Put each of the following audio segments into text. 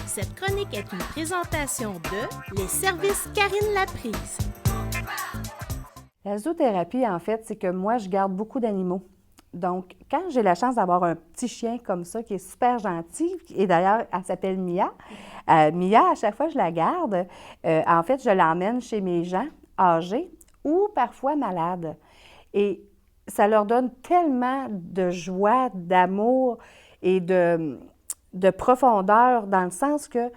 Cette chronique est une présentation de Les services Karine Laprise. La zoothérapie, en fait, c'est que moi, je garde beaucoup d'animaux. Donc, quand j'ai la chance d'avoir un petit chien comme ça, qui est super gentil, et d'ailleurs, elle s'appelle Mia. Mia, à chaque fois que je la garde, en fait, je l'emmène chez mes gens âgés ou parfois malades. Et ça leur donne tellement de joie, d'amour et de profondeur, dans le sens que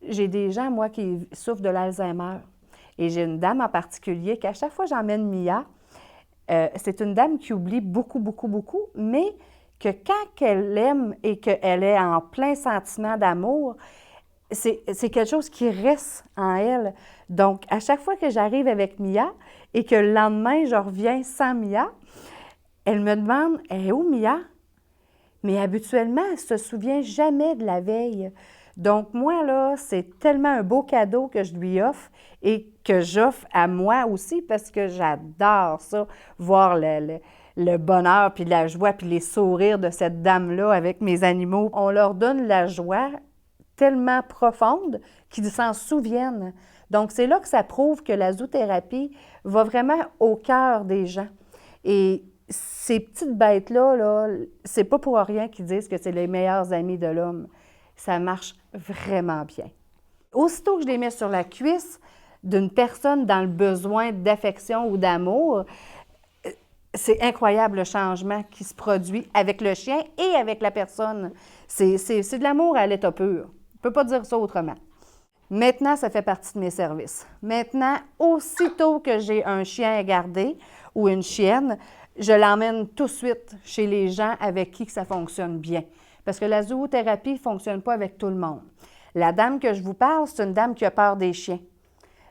j'ai des gens, moi, qui souffrent de l'Alzheimer. Et j'ai une dame en particulier qu'à chaque fois que j'emmène Mia, c'est une dame qui oublie beaucoup, beaucoup, beaucoup, mais que quand elle aime et qu'elle est en plein sentiment d'amour, c'est quelque chose qui reste en elle. Donc, à chaque fois que j'arrive avec Mia et que le lendemain, je reviens sans Mia, elle me demande « Elle est où Mia? » Mais habituellement, elle ne se souvient jamais de la veille. Donc, moi, là, c'est tellement un beau cadeau que je lui offre et que j'offre à moi aussi parce que j'adore ça, voir le bonheur, puis la joie, puis les sourires de cette dame-là avec mes animaux. On leur donne la joie tellement profonde qu'ils s'en souviennent. Donc, c'est là que ça prouve que la zoothérapie va vraiment au cœur des gens. Et ces petites bêtes-là, là, c'est pas pour rien qu'ils disent que c'est les meilleurs amis de l'homme. Ça marche vraiment bien. Aussitôt que je les mets sur la cuisse d'une personne dans le besoin d'affection ou d'amour, c'est incroyable le changement qui se produit avec le chien et avec la personne. C'est de l'amour à l'état pur. On ne peut pas dire ça autrement. Maintenant, ça fait partie de mes services. Maintenant, aussitôt que j'ai un chien à garder ou une chienne, je l'emmène tout de suite chez les gens avec qui ça fonctionne bien. Parce que la zoothérapie ne fonctionne pas avec tout le monde. La dame que je vous parle, c'est une dame qui a peur des chiens.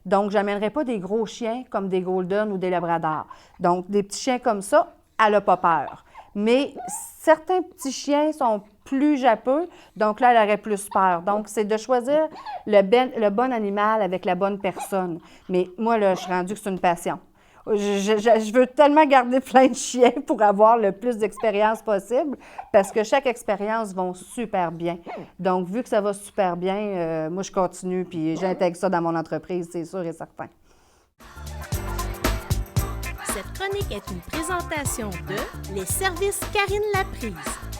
Donc, je n'amènerai pas des gros chiens comme des Golden ou des Labradors. Donc, des petits chiens comme ça, elle n'a pas peur. Mais certains petits chiens sont plus japeux, donc là, elle aurait plus peur. Donc, c'est de choisir le bon animal avec la bonne personne. Mais moi, là, je suis rendue que c'est une passion. Je veux tellement garder plein de chiens pour avoir le plus d'expérience possible parce que chaque expérience va super bien. Donc, vu que ça va super bien, moi, je continue puis j'intègre ça dans mon entreprise, c'est sûr et certain. Cette chronique est une présentation de Les services Karine Laprise.